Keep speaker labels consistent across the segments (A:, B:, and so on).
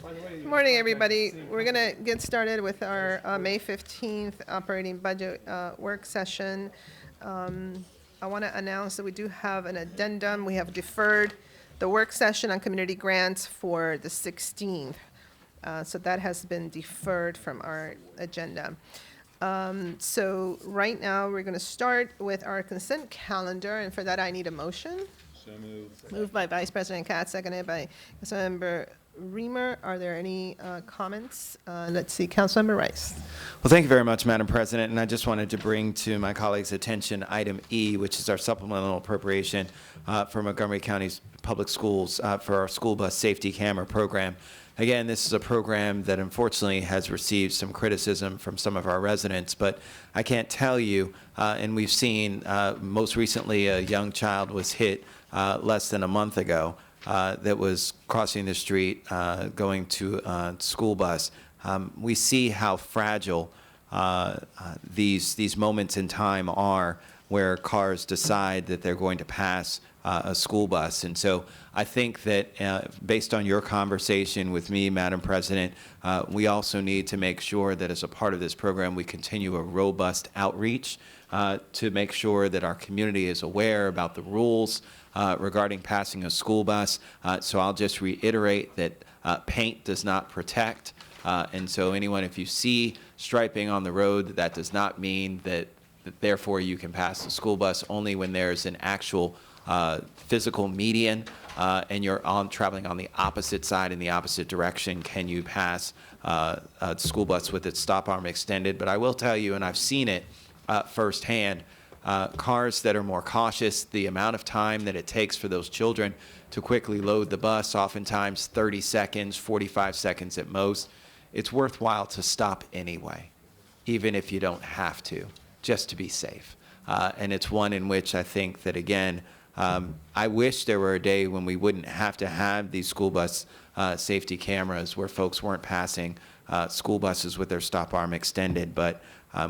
A: Good morning, everybody. We're going to get started with our May 15th operating budget work session. I want to announce that we do have an addendum. We have deferred the work session on community grants for the 16th. So that has been deferred from our agenda. So right now, we're going to start with our consent calendar, and for that, I need a motion.
B: So moved.
A: Moved by Vice President Katz, seconded by Councilmember Reamer. Are there any comments? Let's see, Councilmember Rice.
C: Well, thank you very much, Madam President. And I just wanted to bring to my colleagues' attention item E, which is our supplemental appropriation for Montgomery County's public schools for our school bus safety camera program. Again, this is a program that unfortunately has received some criticism from some of our residents, but I can't tell you, and we've seen most recently a young child was hit less than a month ago that was crossing the street going to a school bus. We see how fragile these moments in time are where cars decide that they're going to pass a school bus. And so I think that based on your conversation with me, Madam President, we also need to make sure that as a part of this program, we continue a robust outreach to make sure that our community is aware about the rules regarding passing a school bus. So I'll just reiterate that paint does not protect. And so anyone, if you see striping on the road, that does not mean that therefore you can pass the school bus. Only when there's an actual physical median and you're traveling on the opposite side in the opposite direction can you pass a school bus with its stop arm extended. But I will tell you, and I've seen it firsthand, cars that are more cautious, the amount of time that it takes for those children to quickly load the bus, oftentimes 30 seconds, 45 seconds at most, it's worthwhile to stop anyway, even if you don't have to, just to be safe. And it's one in which I think that, again, I wish there were a day when we wouldn't have to have these school bus safety cameras where folks weren't passing school buses with their stop arm extended. But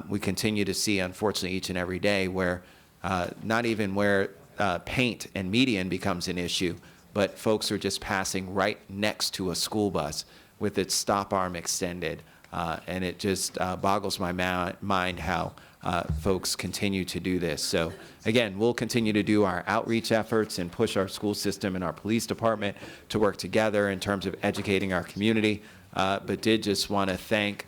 C: we continue to see, unfortunately, each and every day where not even where paint and median becomes an issue, but folks are just passing right next to a school bus with its stop arm extended. And it just boggles my mind how folks continue to do this. So again, we'll continue to do our outreach efforts and push our school system and our police department to work together in terms of educating our community. But did just want to thank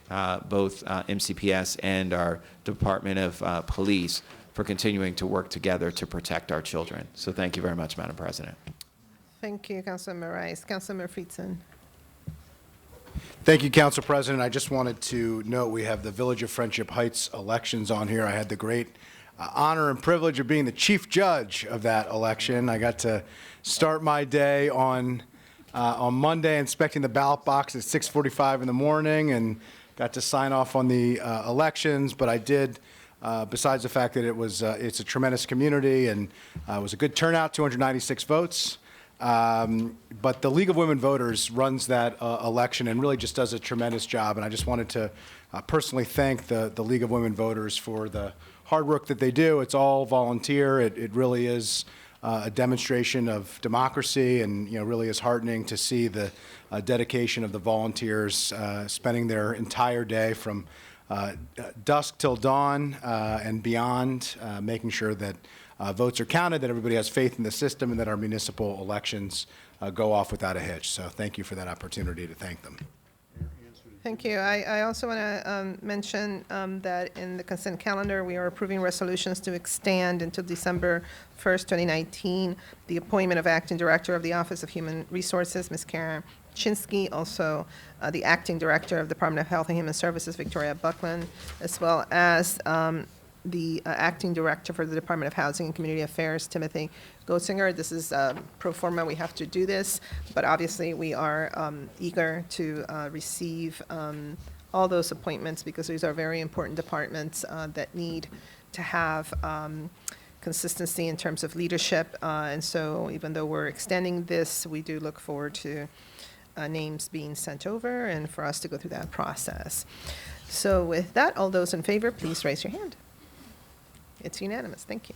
C: both MCPS and our Department of Police for continuing to work together to protect our children. So thank you very much, Madam President.
A: Thank you, Councilmember Rice. Councilmember Friedson.
D: Thank you, Council President. I just wanted to note we have the Village of Friendship Heights elections on here. I had the great honor and privilege of being the chief judge of that election. I got to start my day on Monday inspecting the ballot box at 6:45 in the morning and got to sign off on the elections. But I did, besides the fact that it's a tremendous community and it was a good turnout, 296 votes. But the League of Women Voters runs that election and really just does a tremendous job. And I just wanted to personally thank the League of Women Voters for the hard work that they do. It's all volunteer. It really is a demonstration of democracy, and really is heartening to see the dedication of the volunteers spending their entire day from dusk till dawn and beyond, making sure that votes are counted, that everybody has faith in the system, and that our municipal elections go off without a hitch. So thank you for that opportunity to thank them.
A: Thank you. I also want to mention that in the consent calendar, we are approving resolutions to extend until December 1st, 2019, the appointment of Acting Director of the Office of Human Resources, Ms. Karen Chinsky, also the Acting Director of the Department of Health and Human Services, Victoria Buckland, as well as the Acting Director for the Department of Housing and Community Affairs, Timothy Gotzinger. This is pro forma. We have to do this, but obviously we are eager to receive all those appointments because these are very important departments that need to have consistency in terms of leadership. And so even though we're extending this, we do look forward to names being sent over and for us to go through that process. So with that, all those in favor, please raise your hand. It's unanimous. Thank you.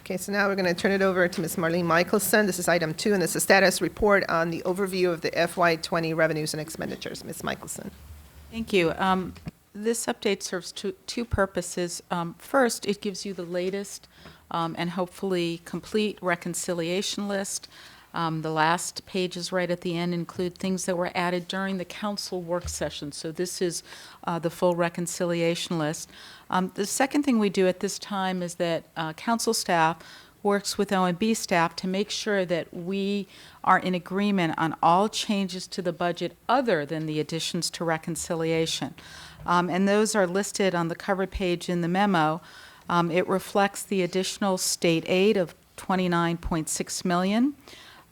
A: Okay, so now we're going to turn it over to Ms. Marlene Michelson. This is item 2, and it's a status report on the overview of the FY20 revenues and expenditures. Ms. Michelson.
B: Thank you. This update serves two purposes. First, it gives you the latest and hopefully complete reconciliation list. The last pages right at the end include things that were added during the council work session. So this is the full reconciliation list. The second thing we do at this time is that council staff works with OMB staff to make sure that we are in agreement on all changes to the budget other than the additions to reconciliation. And those are listed on the cover page in the memo. It reflects the additional state aid of $29.6 million,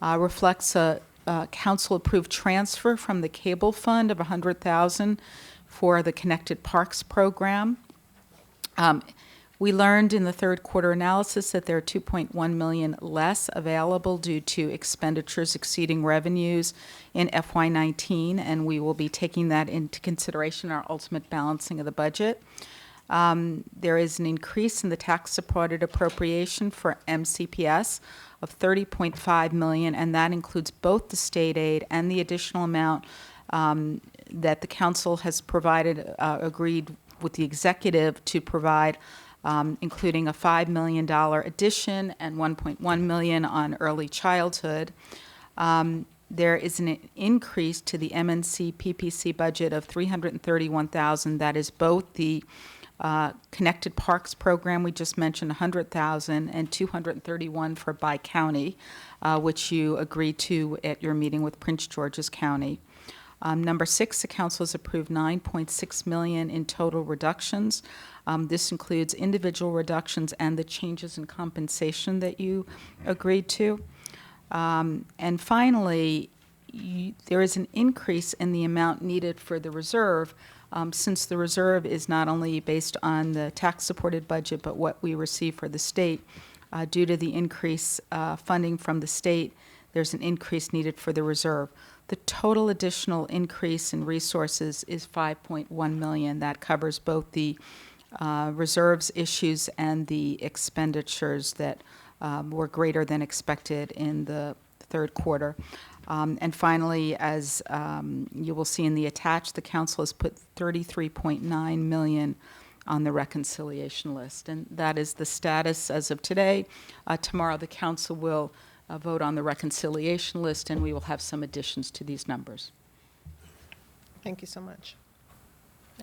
B: reflects a council-approved transfer from the cable fund of $100,000 for the Connected Parks program. We learned in the third quarter analysis that there are $2.1 million less available due to expenditures exceeding revenues in FY19, and we will be taking that into consideration in our ultimate balancing of the budget. There is an increase in the tax-supported appropriation for MCPS of $30.5 million, and that includes both the state aid and the additional amount that the council has provided, agreed with the executive to provide, including a $5 million addition and $1.1 million on early childhood. There is an increase to the MNC PPC budget of $331,000. That is both the Connected Parks program we just mentioned, $100,000, and $231 for bi-county, which you agreed to at your meeting with Prince George's County. Number 6, the council has approved $9.6 million in total reductions. This includes individual reductions and the changes in compensation that you agreed to. And finally, there is an increase in the amount needed for the reserve, since the reserve is not only based on the tax-supported budget, but what we receive for the state. Due to the increase funding from the state, there's an increase needed for the reserve. The total additional increase in resources is $5.1 million. That covers both the reserves issues and the expenditures that were greater than expected in the third quarter. And finally, as you will see in the attached, the council has put $33.9 million on the reconciliation list. And that is the status as of today. Tomorrow, the council will vote on the reconciliation list, and we will have some additions to these numbers.
A: Thank you so much.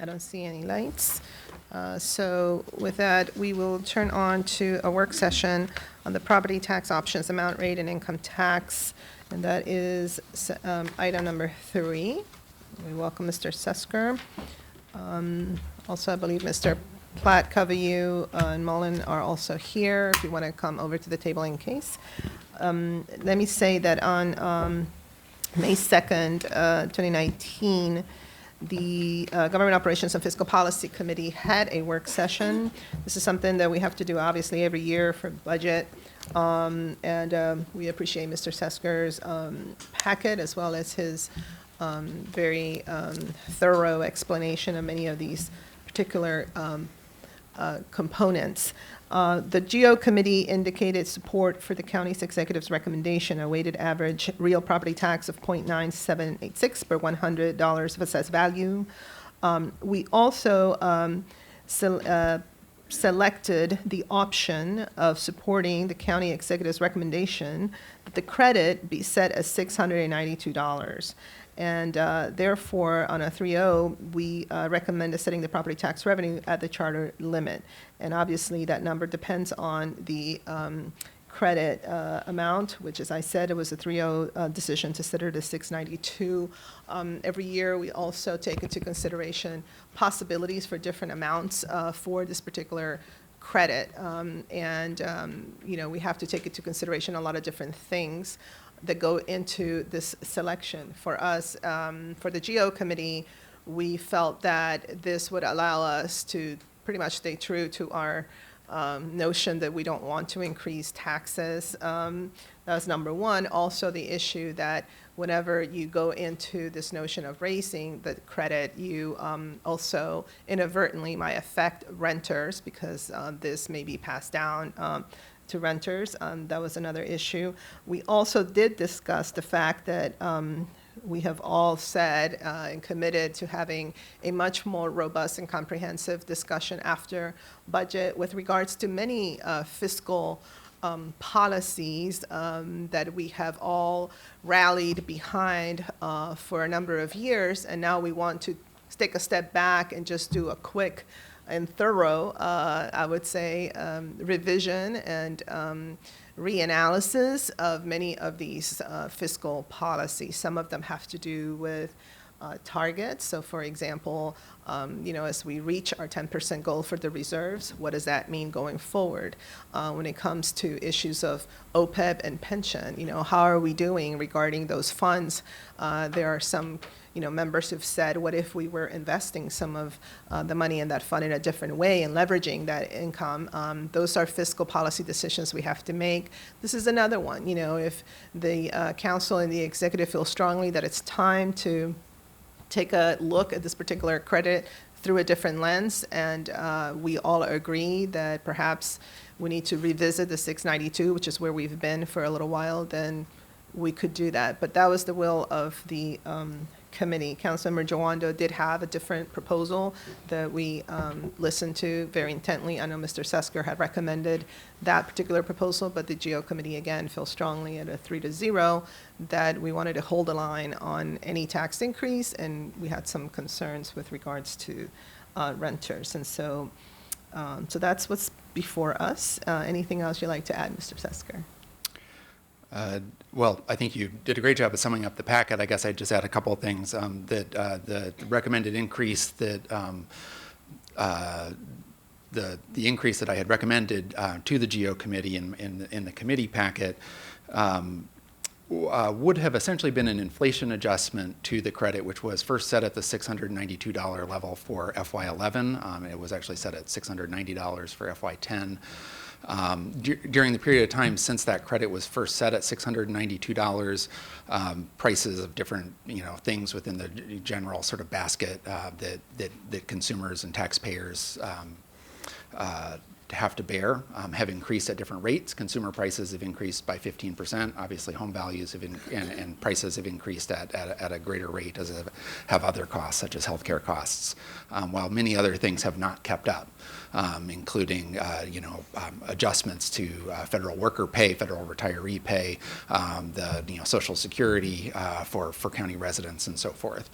A: I don't see any lights. So with that, we will turn on to a work session on the property tax options, amount rate, and income tax. And that is item number 3. We welcome Mr. Sesker. Also, I believe Mr. Platt, Coveyu, and Mullen are also here if you want to come over to the table in case. Let me say that on May 2nd, 2019, the Government Operations and Fiscal Policy Committee had a work session. This is something that we have to do obviously every year for budget. And we appreciate Mr. Sesker's packet as well as his very thorough explanation of many of these particular components. The GO committee indicated support for the county's executive's recommendation, a weighted average real property tax of 0.9786 per $100 of assessed value. We also selected the option of supporting the county executive's recommendation that the credit be set as $692. And therefore, on a 3-0, we recommend setting the property tax revenue at the charter limit. And obviously, that number depends on the credit amount, which, as I said, it was a 3-0 decision to set it at $692. Every year, we also take into consideration possibilities for different amounts for this particular credit. You know, we have to take into consideration a lot of different things that go into this selection. For us, for the GO committee, we felt that this would allow us to pretty much stay true to our notion that we don't want to increase taxes. That's number one. Also, the issue that whenever you go into this notion of raising the credit, you also inadvertently might affect renters because this may be passed down to renters. That was another issue. We also did discuss the fact that we have all said and committed to having a much more robust and comprehensive discussion after budget with regards to many fiscal policies that we have all rallied behind for a number of years, and now we want to take a step back and just do a quick and thorough, I would say, revision and reanalysis of many of these fiscal policies. Some of them have to do with targets. So, for example, as we reach our 10% goal for the reserves, what does that mean going forward? When it comes to issues of OPEB and pension, how are we doing regarding those funds? There are some members who've said, what if we were investing some of the money in that fund in a different way and leveraging that income? Those are fiscal policy decisions we have to make. This is another one. If the council and the executive feel strongly that it's time to take a look at this particular credit through a different lens, and we all agree that perhaps we need to revisit the 692, which is where we've been for a little while, then we could do that. But that was the will of the committee. Councilmember Jawando did have a different proposal that we listened to very intently. I know Mr. Sesker had recommended that particular proposal, but the GO committee again feels strongly at a 3-0 that we wanted to hold a line on any tax increase, and we had some concerns with regards to renters. And so that's what's before us. Anything else you'd like to add, Mr. Sesker?
E: Well, I think you did a great job of summing up the packet. I guess I'd just add a couple of things. That the recommended increase that the increase that I had recommended to the GO committee in the committee packet would have essentially been an inflation adjustment to the credit, which was first set at the $692 level for FY11. It was actually set at $690 for FY10. During the period of time since that credit was first set at $692, prices of different things within the general sort of basket that consumers and taxpayers have to bear have increased at different rates. Consumer prices have increased by 15%. Obviously, home values have and prices have increased at a greater rate, as have other costs, such as healthcare costs, while many other things have not kept up, including adjustments to federal worker pay, federal retiree pay, the Social Security for county residents, and so forth.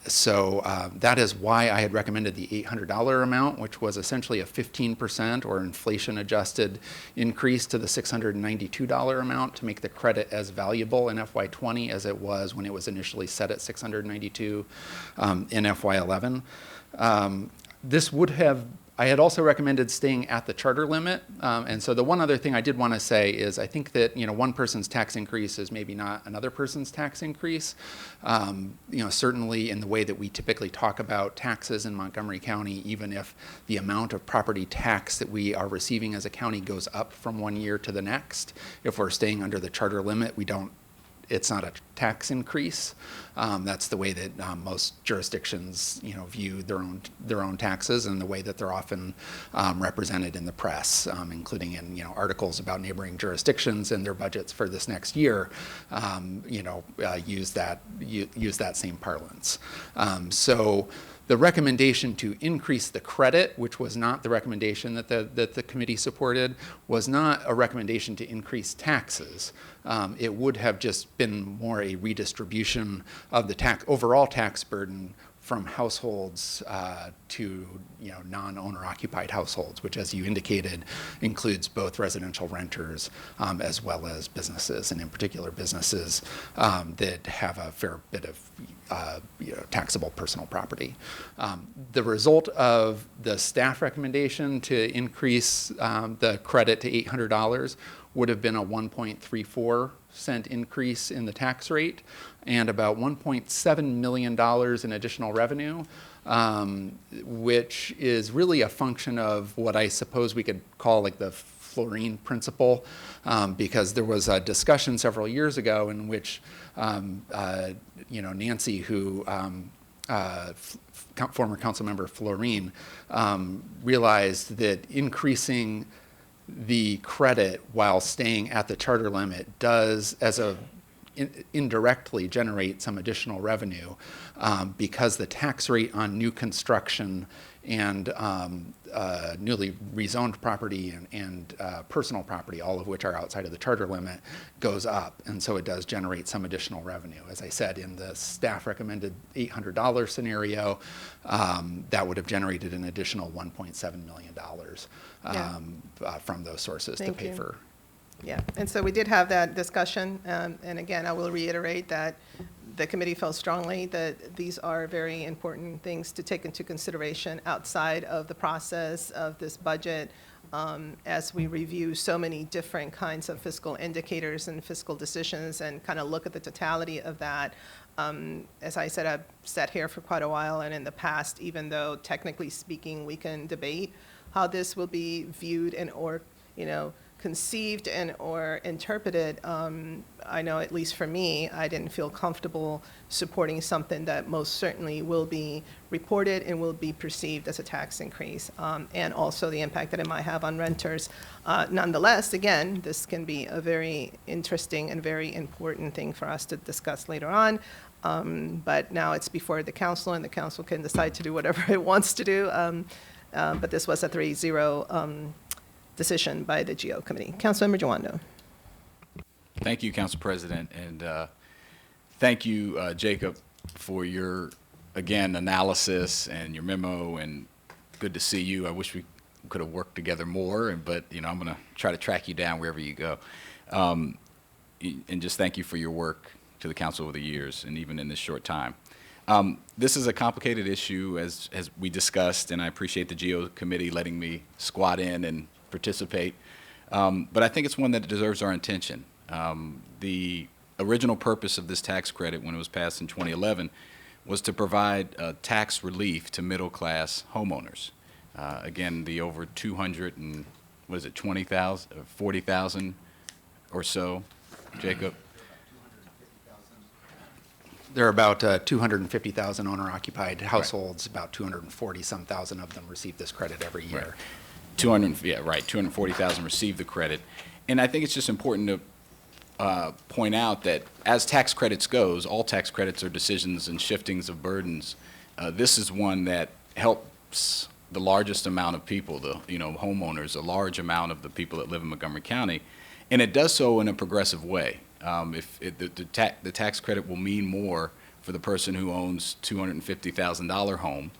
E: So that is why I had recommended the $800 amount, which was essentially a 15% or inflation-adjusted increase to the $692 amount to make the credit as valuable in FY20 as it was when it was initially set at $692 in FY11. This would have, I had also recommended staying at the charter limit. And so the one other thing I did want to say is I think that, one person's tax increase is maybe not another person's tax increase. Certainly in the way that we typically talk about taxes in Montgomery County, even if the amount of property tax that we are receiving as a county goes up from one year to the next, if we're staying under the charter limit, it's not a tax increase. That's the way that most jurisdictions, view their own taxes, and the way that they're often represented in the press, including in articles about neighboring jurisdictions and their budgets for this next year. Use that same parlance. So the recommendation to increase the credit, which was not the recommendation that the committee supported, was not a recommendation to increase taxes. It would have just been more a redistribution of the overall tax burden from households to non-owner occupied households, which, as you indicated, includes both residential renters as well as businesses, and in particular businesses that have a fair bit of taxable personal property. The result of the staff recommendation to increase the credit to $800 would have been a 1.34% increase in the tax rate and about $1.7 million in additional revenue, which is really a function of what I suppose we could call like the Florine principle, because there was a discussion several years ago in which Nancy, who former council member Florine, realized that increasing the credit, while staying at the charter limit, does, indirectly generate some additional revenue, because the tax rate on new construction and newly rezoned property and personal property, all of which are outside of the charter limit, goes up. And so it does generate some additional revenue. As I said, in the staff recommended $800 scenario, that would have generated an additional $1.7 million from those sources to
A: Thank
E: pay
A: you.
E: for.
A: Yeah, and so we did have that discussion, and again, I will reiterate that the committee felt strongly that these are very important things to take into consideration outside of the process of this budget, as we review so many different kinds of fiscal indicators and fiscal decisions and kind of look at the totality of that. As I said, I've sat here for quite a while, and in the past, even though technically speaking, we can debate how this will be viewed and or, conceived and or interpreted, I know at least for me, I didn't feel comfortable supporting something that most certainly will be reported and will be perceived as a tax increase, and also the impact that it might have on renters. Nonetheless, again, this can be a very interesting and very important thing for us to discuss later on. But now it's before the council, and the council can decide to do whatever it wants to do. But this was a 3-0 decision by the GO committee. Councilmember Jawando.
F: Thank you, Council President, and thank you, Jacob, for your, again, analysis and your memo, and good to see you. I wish we could have worked together more, but, I'm going to try to track you down wherever you go. And just thank you for your work to the council over the years, and even in this short time. This is a complicated issue, as we discussed, and I appreciate the GO committee letting me squat in and participate. But I think it's one that deserves our attention. The original purpose of this tax credit, when it was passed in 2011, was to provide tax relief to middle-class homeowners. Again, the over 200 and, 40,000 or so, Jacob?
E: There are about 250,000 owner-occupied households. Right. About 240-some thousand of them receive this credit every year.
F: Right. 240,000 receive the credit. And I think it's just important to point out that as tax credits goes, all tax credits are decisions and shiftings of burdens. This is one that helps the largest amount of people, homeowners, a large amount of the people that live in Montgomery County, and it does so in a progressive way. The tax credit will mean more for the person who owns $250,000 home,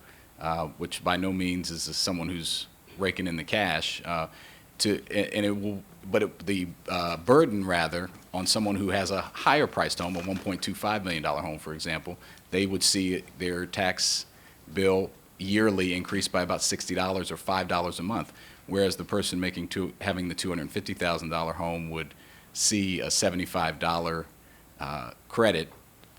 F: which by no means is someone who's raking in the cash, the burden rather on someone who has a higher priced home, a $1.25 million home, for example, they would see their tax bill yearly increase by about $60 or $5 a month, whereas the person having the $250,000 home would see a $75 credit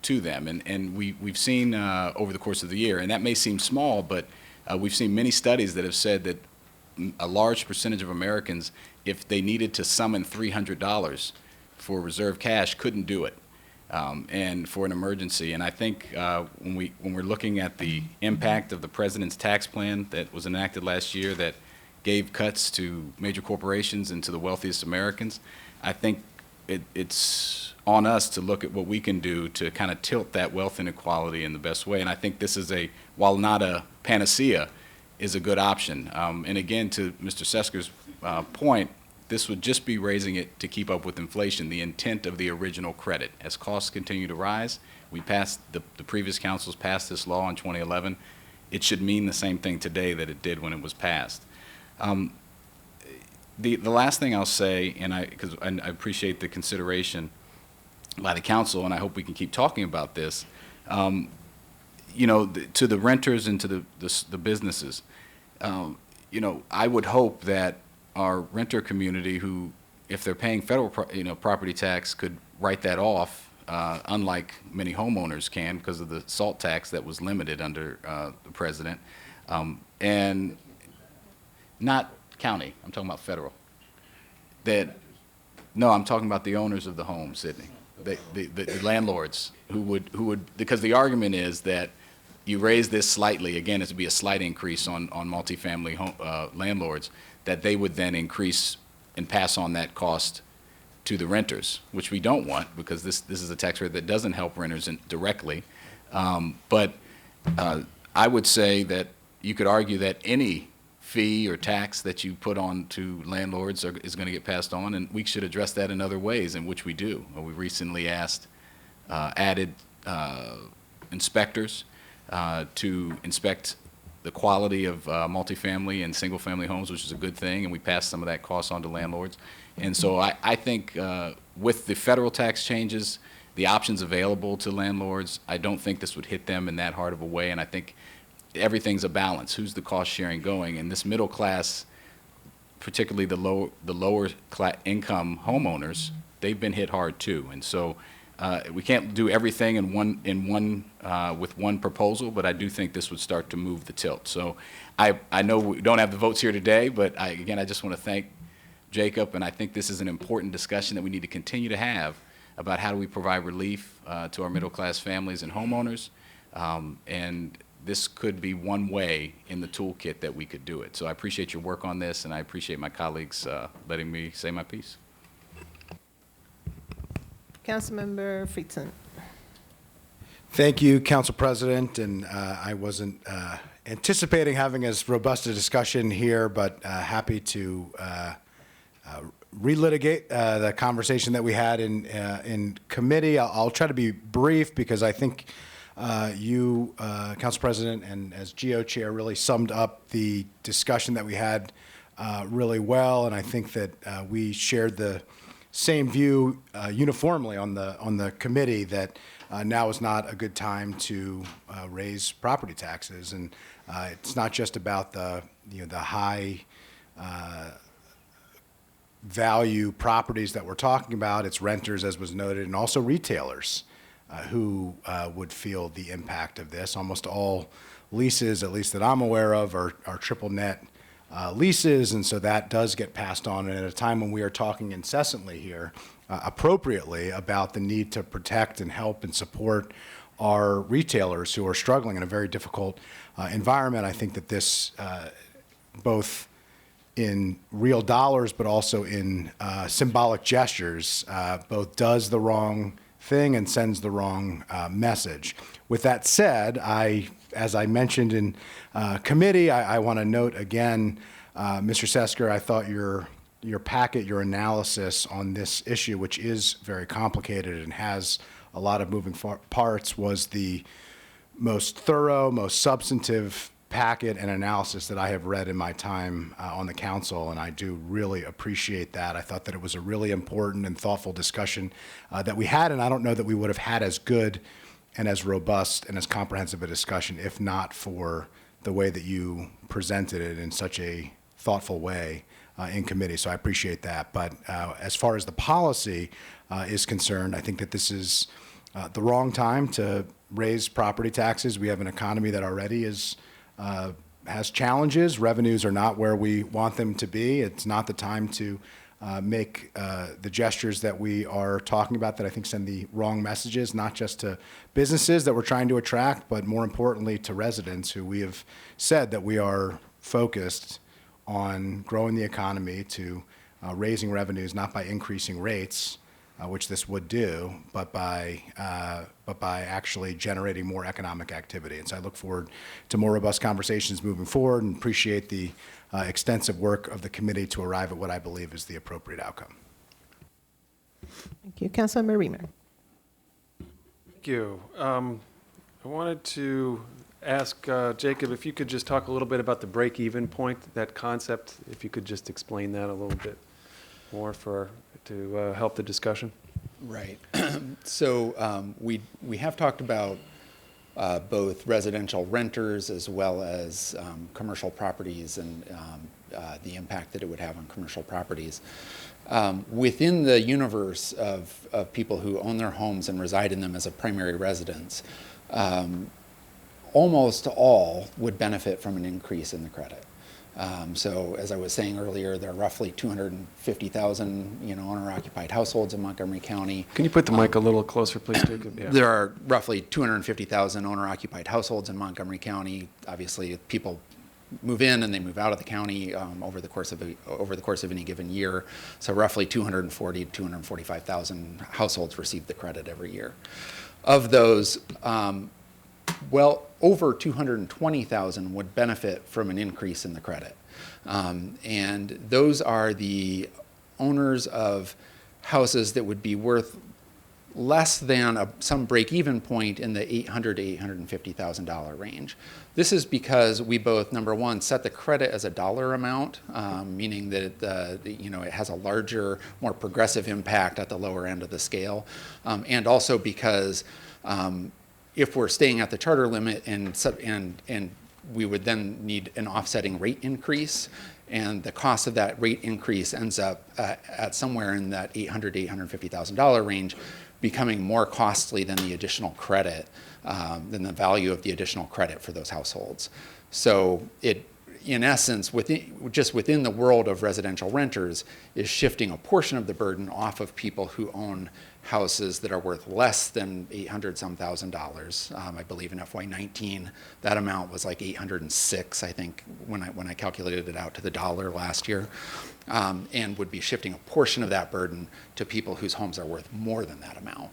F: to them. And we've seen over the course of the year, and that may seem small, but we've seen many studies that have said that a large percentage of Americans, if they needed to summon $300 for reserve cash, couldn't do it, and for an emergency. And I think when we're looking at the impact of the president's tax plan that was enacted last year that gave cuts to major corporations and to the wealthiest Americans, I think it's on us to look at what we can do to kind of tilt that wealth inequality in the best way. And I think this is while not a panacea, is a good option. And again, to Mr. Sesker's point, this would just be raising it to keep up with inflation, the intent of the original credit. As costs continue to rise, the previous councils passed this law in 2011. It should mean the same thing today that it did when it was passed. The last thing I'll say, because I appreciate the consideration by the council, and I hope we can keep talking about this, to the renters and to the businesses, I would hope that our renter community, who, if they're paying federal property tax, could write that off, unlike many homeowners can because of the SALT tax that was limited under the president, and not county. I'm talking about federal. No, I'm talking about the owners of the home, Sydney, the landlords who would, because the argument is that you raise this slightly, again, it would be a slight increase on multifamily landlords, that they would then increase and pass on that cost to the renters, which we don't want, because this is a tax rate that doesn't help renters directly. But I would say that you could argue that any fee or tax that you put on to landlords is going to get passed on, and we should address that in other ways, in which we do. We recently added inspectors to inspect the quality of multifamily and single-family homes, which is a good thing, and we passed some of that cost on to landlords. And so I think with the federal tax changes, the options available to landlords, I don't think this would hit them in that hard of a way, and I think everything's a balance. Who's the cost sharing going? And this middle class, particularly the lower income homeowners, they've been hit hard too. And so we can't do everything with one proposal, but I do think this would start to move the tilt. So I know we don't have the votes here today, but again, I just want to thank Jacob, and I think this is an important discussion that we need to continue to have about how do we provide relief to our middle class families and homeowners. And this could be one way in the toolkit that we could do it. So I appreciate your work on this, and I appreciate my colleagues letting me say my piece.
A: Councilmember Friedson.
D: Thank you, Council President, and I wasn't anticipating having as robust a discussion here, but happy to relitigate the conversation that we had in committee. I'll try to be brief because I think you, Council President, and as GO Chair really summed up the discussion that we had really well, and I think that we shared the same view uniformly on the committee that now is not a good time to raise property taxes, and it's not just about the high value properties that we're talking about. It's renters, as was noted, and also retailers who would feel the impact of this. Almost all leases, at least that I'm aware of, are triple net leases, and so that does get passed on. And at a time when we are talking incessantly here, appropriately, about the need to protect and help and support our retailers who are struggling in a very difficult environment, I think that this, both in real dollars but also in symbolic gestures, both does the wrong thing and sends the wrong message. With that said, as I mentioned in committee, I want to note again, Mr. Sesker, I thought your packet, your analysis on this issue, which is very complicated and has a lot of moving parts, was the most thorough, most substantive packet and analysis that I have read in my time on the council, and I do really appreciate that. I thought that it was a really important and thoughtful discussion that we had, and I don't know that we would have had as good and as robust and as comprehensive a discussion if not for the way that you presented it in such a thoughtful way in committee. So I appreciate that. But as far as the policy is concerned, I think that this is the wrong time to raise property taxes. We have an economy that already has challenges. Revenues are not where we want them to be. It's not the time to make the gestures that we are talking about that I think send the wrong messages, not just to businesses that we're trying to attract, but more importantly to residents who we have said that we are focused on growing the economy, to raising revenues, not by increasing rates, which this would do, but by actually generating more economic activity. And so I look forward to more robust conversations moving forward, and appreciate the extensive work of the committee to arrive at what I believe is the appropriate outcome.
A: Thank you. Councilmember Reamer.
G: Thank you. I wanted to ask Jacob if you could just talk a little bit about the break-even point, that concept, if you could just explain that a little bit more to help the discussion.
E: Right. So we have talked about both residential renters as well as commercial properties and the impact that it would have on commercial properties. Within the universe of people who own their homes and reside in them as a primary residence, almost all would benefit from an increase in the credit. So as I was saying earlier, there are roughly 250,000 owner-occupied households in Montgomery County.
G: Can you put the mic a little closer, please, Jacob? Yeah.
E: There are roughly 250,000 owner-occupied households in Montgomery County. Obviously, people move in and they move out of the county over the course of any given year. So roughly 240 to 245,000 households receive the credit every year. Of those, well over 220,000 would benefit from an increase in the credit. And those are the owners of houses that would be worth less than some break-even point in the $800,000 to $850,000 range. This is because we both, number one, set the credit as a dollar amount, meaning that it has a larger, more progressive impact at the lower end of the scale, and also because if we're staying at the charter limit and we would then need an offsetting rate increase, and the cost of that rate increase ends up at somewhere in that $800,000 to $850,000 range, becoming more costly than the additional credit, than the value of the additional credit for those households. So it, in essence, within the world of residential renters, is shifting a portion of the burden off of people who own houses that are worth less than $800,000. I believe in FY19, that amount was like 806, I think, when I calculated it out to the dollar last year, and would be shifting a portion of that burden to people whose homes are worth more than that amount.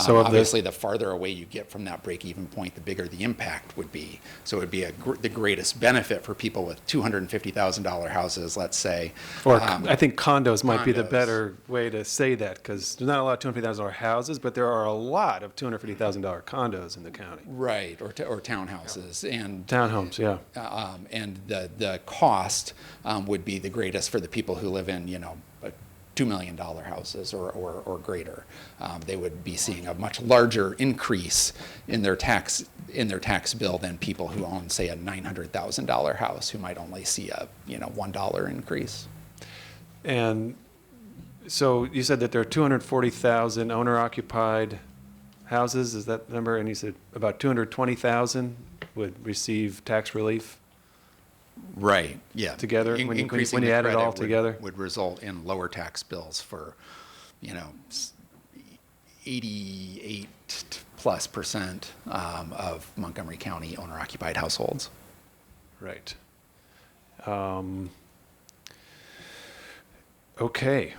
G: So
E: obviously, the farther away you get from that break-even point, the bigger the impact would be. So it would be the greatest benefit for people with $250,000 houses, let's say.
G: Or I think condos might be the
E: condos.
G: better way to say that, because there's not a lot of $250,000 houses, but there are a lot of $250,000 condos in the county.
E: Right, or townhouses. And
G: Townhomes, yeah.
E: and the cost would be the greatest for the people who live in, $2 million houses or greater. They would be seeing a much larger increase in their tax bill than people who own, say, a $900,000 house, who might only see a $1 increase.
G: And so you said that there are 240,000 owner-occupied houses, is that the number? And you said about 220,000 would receive tax relief?
E: Right, yeah.
G: Together, when you
E: Increasing
G: add it
E: the
G: all
E: credit
G: together?
E: would result in lower tax bills for, 88+% of Montgomery County owner-occupied households.
G: Right. Okay.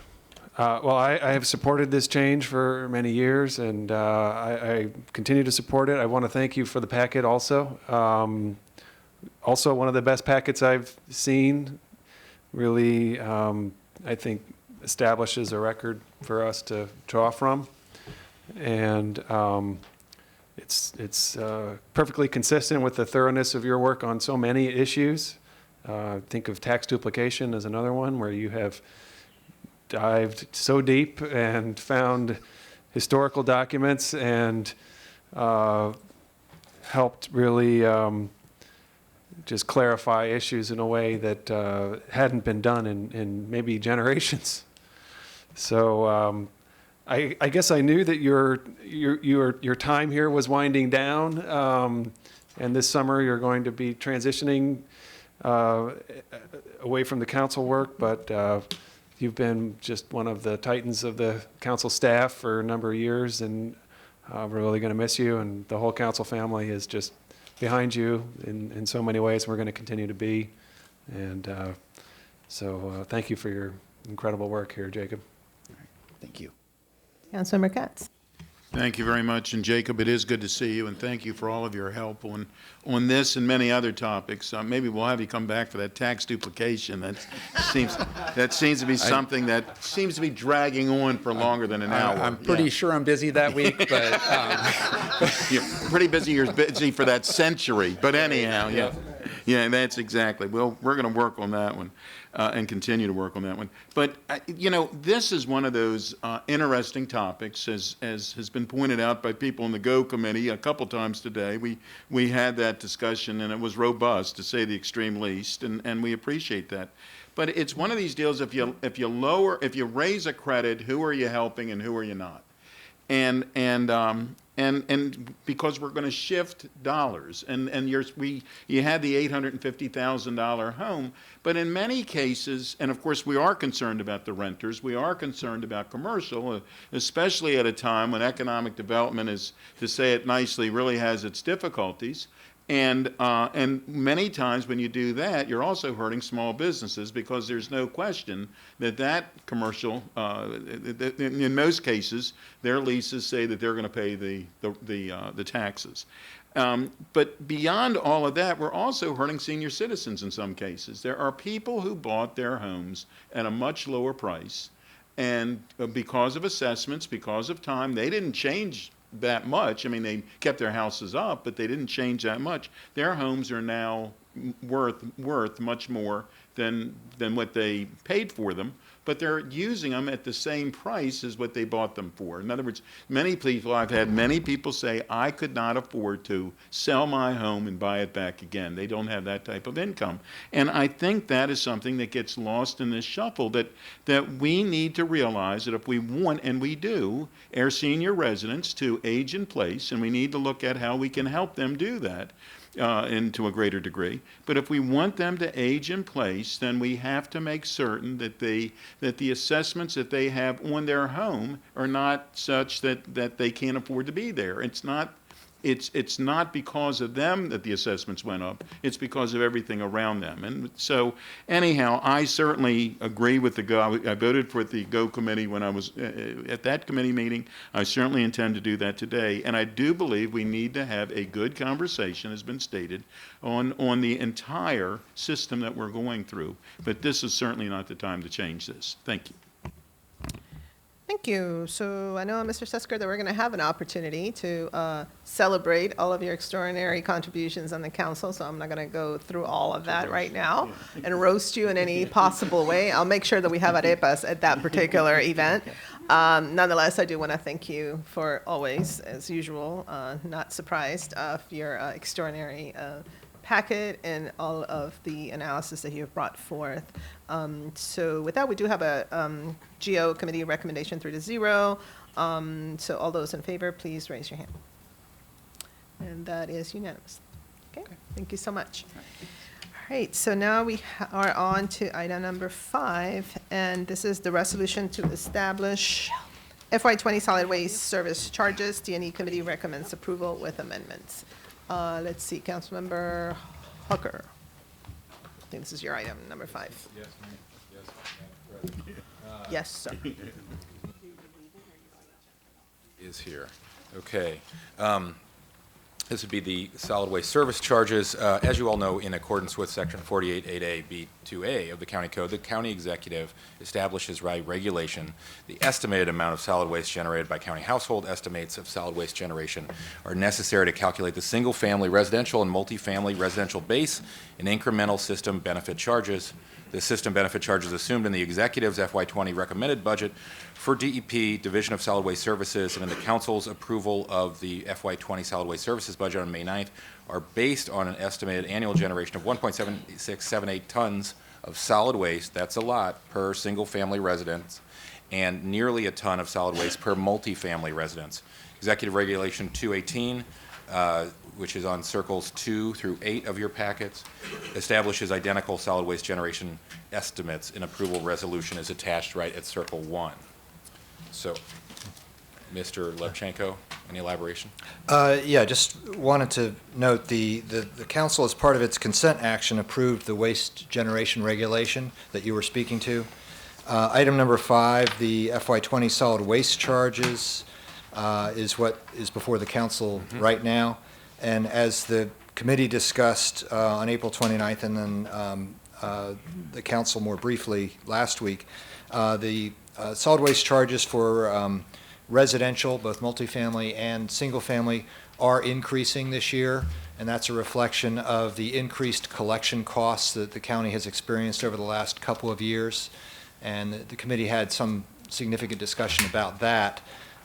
G: Well, I have supported this change for many years, and I continue to support it. I want to thank you for the packet also. Also, one of the best packets I've seen, really, I think, establishes a record for us to draw from. And it's perfectly consistent with the thoroughness of your work on so many issues. Think of tax duplication as another one, where you have dived so deep and found historical documents and helped really just clarify issues in a way that hadn't been done in maybe generations. So I guess I knew that your time here was winding down, and this summer you're going to be transitioning away from the council work, but you've been just one of the titans of the council staff for a number of years, and we're really going to miss you, and the whole council family is just behind you in so many ways. We're going to continue to be. And so thank you for your incredible work here, Jacob.
E: Thank you.
A: Councilmember Katz.
H: Thank you very much. And Jacob, it is good to see you, and thank you for all of your help on this and many other topics. Maybe we'll have you come back for that tax duplication. That seems to be something that seems to be dragging on for longer than an hour.
E: I'm pretty sure I'm busy that week, but
H: You're pretty busy. You're busy for that century. But anyhow, yeah. Yeah, that's exactly. Well, we're going to work on that one and continue to work on that one. But, this is one of those interesting topics, as has been pointed out by people in the GO committee a couple times today. We had that discussion, and it was robust, to say the extreme least, and we appreciate that. But it's one of these deals, if you raise a credit, who are you helping and who are you not? And because we're going to shift dollars, and you had the $850,000 home, but in many cases, and of course we are concerned about the renters, we are concerned about commercial, especially at a time when economic development is, to say it nicely, really has its difficulties. And many times when you do that, you're also hurting small businesses because there's no question that commercial, in most cases, their leases say that they're going to pay the taxes. But beyond all of that, we're also hurting senior citizens in some cases. There are people who bought their homes at a much lower price, and because of assessments, because of time, they didn't change that much. I mean, they kept their houses up, but they didn't change that much. Their homes are now worth much more than what they paid for them, but they're using them at the same price as what they bought them for. In other words, I've had many people say, I could not afford to sell my home and buy it back again. They don't have that type of income. And I think that is something that gets lost in this shuffle, that we need to realize that if we want, and we do, our senior residents to age in place, and we need to look at how we can help them do that, and to a greater degree. But if we want them to age in place, then we have to make certain that the assessments that they have on their home are not such that they can't afford to be there. It's not because of them that the assessments went up. It's because of everything around them. And so, anyhow, I certainly agree with the GO. I voted for the GO committee when I was at that committee meeting. I certainly intend to do that today. And I do believe we need to have a good conversation, as been stated, on the entire system that we're going through. But this is certainly not the time to change this. Thank you.
A: Thank you. So I know, Mr. Sesker, that we're going to have an opportunity to celebrate all of your extraordinary contributions on the council, so I'm not going to go through all of that right now and roast you in any possible way. I'll make sure that we have arepas at that particular event. Nonetheless, I do want to thank you for always, as usual, not surprised of your extraordinary packet and all of the analysis that you have brought forth. So with that, we do have a GO committee recommendation 3-0. So all those in favor, please raise your hand. And that is unanimous. Okay, thank you so much. All right, so now we are on to item number 5, and this is the resolution to establish FY20 solid waste service charges. D&E committee recommends approval with amendments. Let's see, Councilmember Hooker. I think this is your item, number 5.
I: Yes, ma'am. Yes,
A: Yes, sir.
I: is here. Okay. This would be the solid waste service charges. As you all know, in accordance with Section 48(8)(a)(b)(2)(a) of the County Code, the county executive establishes by regulation the estimated amount of solid waste generated by county household. Estimates of solid waste generation are necessary to calculate the single-family residential and multifamily residential base and incremental system benefit charges. The system benefit charge is assumed in the executive's FY20 recommended budget for DEP, Division of Solid Waste Services, and in the council's approval of the FY20 Solid Waste Services budget on May 9th are based on an estimated annual generation of 1.7678 tons of solid waste, that's a lot, per single-family residence, and nearly a ton of solid waste per multifamily residence. Executive Regulation 218, which is on circles 2 through 8 of your packets, establishes identical solid waste generation estimates. An approval resolution is attached right at circle 1. So, Mr. Levchenko, any elaboration?
J: Yeah, just wanted to note the council, as part of its consent action, approved the waste generation regulation that you were speaking to. Item number 5, the FY20 solid waste charges, is what is before the council right now. And as the committee discussed on April 29th and then the council more briefly last week, the solid waste charges for residential, both multifamily and single-family, are increasing this year, and that's a reflection of the increased collection costs that the county has experienced over the last couple of years. And the committee had some significant discussion about that.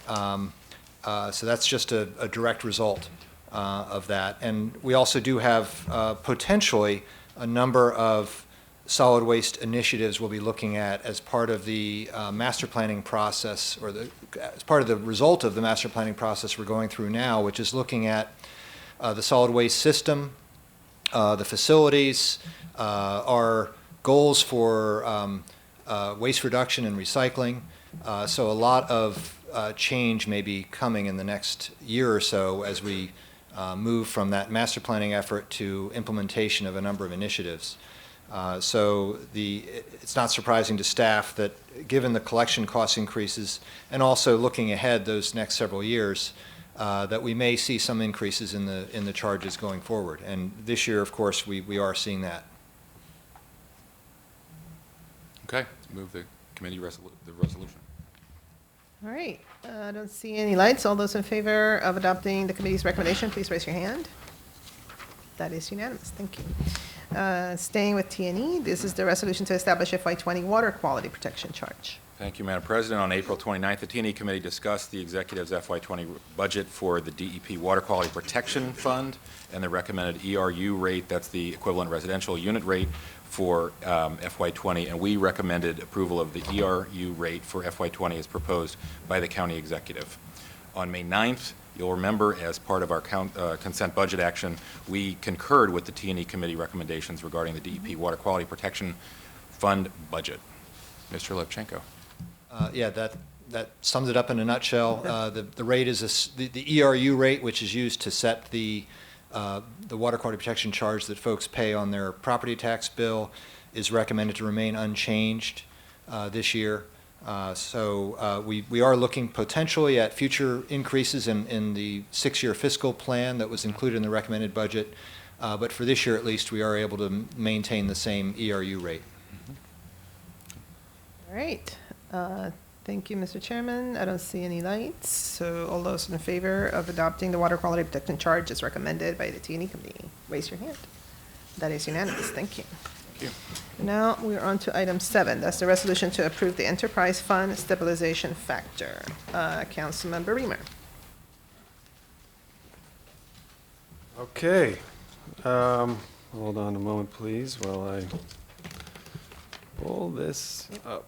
J: So that's just a direct result of that. And we also do have potentially a number of solid waste initiatives we'll be looking at as part of the master planning process, or as part of the result of the master planning process we're going through now, which is looking at the solid waste system, the facilities, our goals for waste reduction and recycling. So a lot of change may be coming in the next year or so as we move from that master planning effort to implementation of a number of initiatives. So it's not surprising to staff that given the collection cost increases and also looking ahead those next several years, that we may see some increases in the charges going forward. And this year, of course, we are seeing that.
I: Okay, let's move the committee the resolution.
A: All right, I don't see any lights. All those in favor of adopting the committee's recommendation, please raise your hand. That is unanimous. Thank you. Staying with T&E, this is the resolution to establish FY20 water quality protection charge.
I: Thank you, Madam President. On April 29th, the T&E Committee discussed the executive's FY20 budget for the DEP Water Quality Protection Fund and the recommended ERU rate, that's the equivalent residential unit rate for FY20, and we recommended approval of the ERU rate for FY20 as proposed by the county executive. On May 9th, you'll remember, as part of our consent budget action, we concurred with the T&E Committee recommendations regarding the DEP Water Quality Protection Fund budget. Mr. Levchenko.
J: Yeah, that sums it up in a nutshell. The rate is the ERU rate, which is used to set the water quality protection charge that folks pay on their property tax bill, is recommended to remain unchanged this year. So we are looking potentially at future increases in the 6-year fiscal plan that was included in the recommended budget. But for this year, at least, we are able to maintain the same ERU rate.
A: All right. Thank you, Mr. Chairman. I don't see any lights. So all those in favor of adopting the water quality protection charge as recommended by the T&E Committee, raise your hand. That is unanimous. Thank you.
I: Thank you.
A: Now we're on to item 7. That's the resolution to approve the enterprise fund stabilization factor. Councilmember Reamer.
G: Okay. Hold on a moment, please, while I pull this up.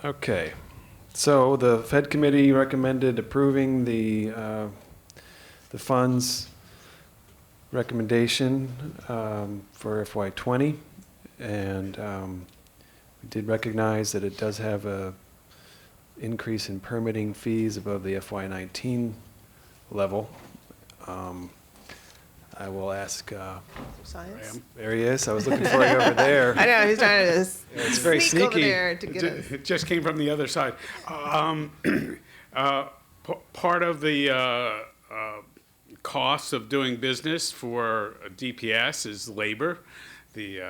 G: Okay. So the Fed Committee recommended approving the fund's recommendation for FY20, and we did recognize that it does have a increase in permitting fees above the FY19 level. I will ask,
A: Science.
G: there he is, I was looking for you over there.
A: I know, he's trying to
G: It's very
A: sneak over
G: sneaky.
A: there to get us.
K: It just came from the other side. Part of the costs of doing business for DPS is labor. The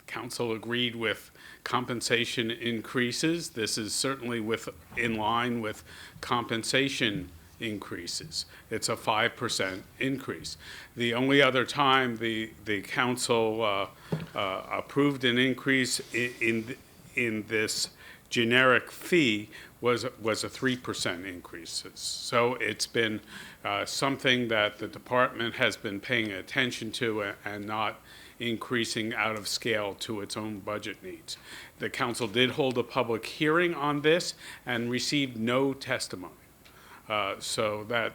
K: council agreed with compensation increases. This is certainly in line with compensation increases. It's a 5% increase. The only other time the council approved an increase in this generic fee was a 3% increase. So it's been something that the department has been paying attention to and not increasing out of scale to its own budget needs. The council did hold a public hearing on this and received no testimony. So that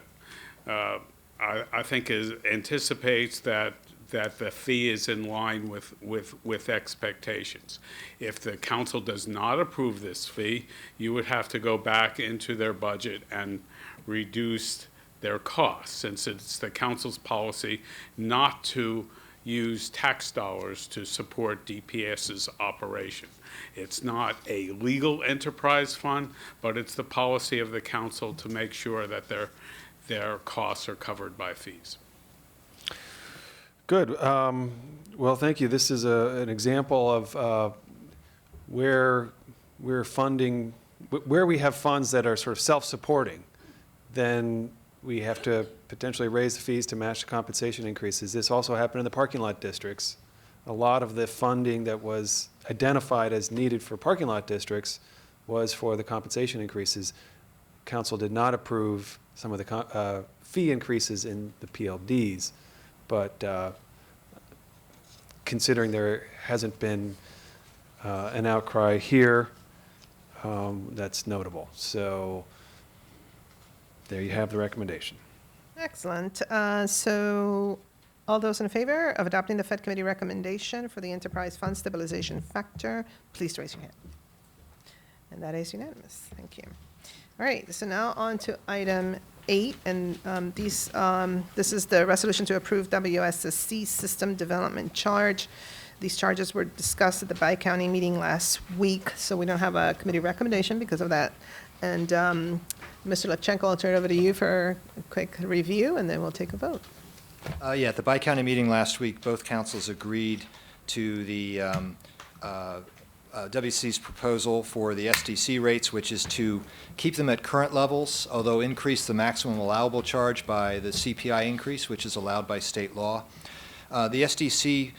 K: I think anticipates that the fee is in line with expectations. If the council does not approve this fee, you would have to go back into their budget and reduce their costs, since it's the council's policy not to use tax dollars to support DPS's operation. It's not a legal enterprise fund, but it's the policy of the council to make sure that their costs are covered by fees.
G: Good. Well, thank you. This is an example of where we're funding, where we have funds that are sort of self-supporting, then we have to potentially raise the fees to match the compensation increases. This also happened in the parking lot districts. A lot of the funding that was identified as needed for parking lot districts was for the compensation increases. Council did not approve some of the fee increases in the PLDs, but considering there hasn't been an outcry here, that's notable. So there you have the recommendation.
A: Excellent. So all those in favor of adopting the Fed Committee recommendation for the enterprise fund stabilization factor, please raise your hand. And that is unanimous. Thank you. All right, so now on to item 8, and this is the resolution to approve WSSC system development charge. These charges were discussed at the Bi-County meeting last week, so we don't have a committee recommendation because of that. And Mr. Levchenko, I'll turn it over to you for a quick review, and then we'll take a vote.
J: Yeah, at the Bi-County meeting last week, both councils agreed to the WC's proposal for the SDC rates, which is to keep them at current levels, although increase the maximum allowable charge by the CPI increase, which is allowed by state law. The SDC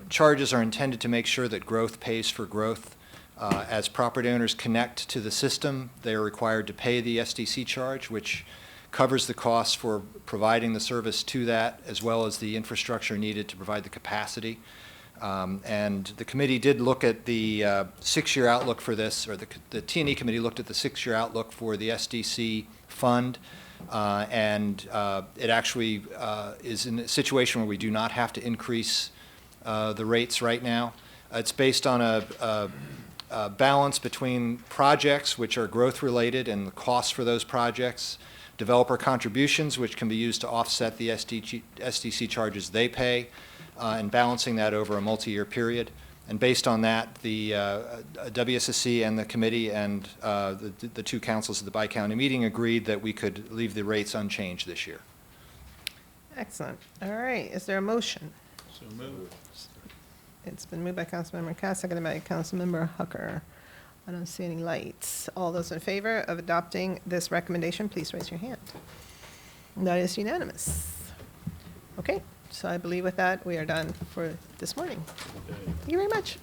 J: charges are intended to make sure that growth pays for growth. As property owners connect to the system, they are required to pay the SDC charge, which covers the costs for providing the service to that, as well as the infrastructure needed to provide the capacity. And the committee did look at the 6-year outlook for this, or the T&E committee looked at the 6-year outlook for the SDC fund, and it actually is in a situation where we do not have to increase the rates right now. It's based on a balance between projects which are growth-related and the costs for those projects, developer contributions, which can be used to offset the SDC charges they pay, and balancing that over a multi-year period. And based on that, the WSSC and the committee and the two councils at the Bi-County meeting agreed that we could leave the rates unchanged this year.
A: Excellent. All right, is there a motion? So moved. It's been moved by Councilmember Cass, seconded by Councilmember Hooker. I don't see any lights. All those in favor of adopting this recommendation, please raise your hand. That is unanimous. Okay, so I believe with that, we are done for this morning. Thank you very much.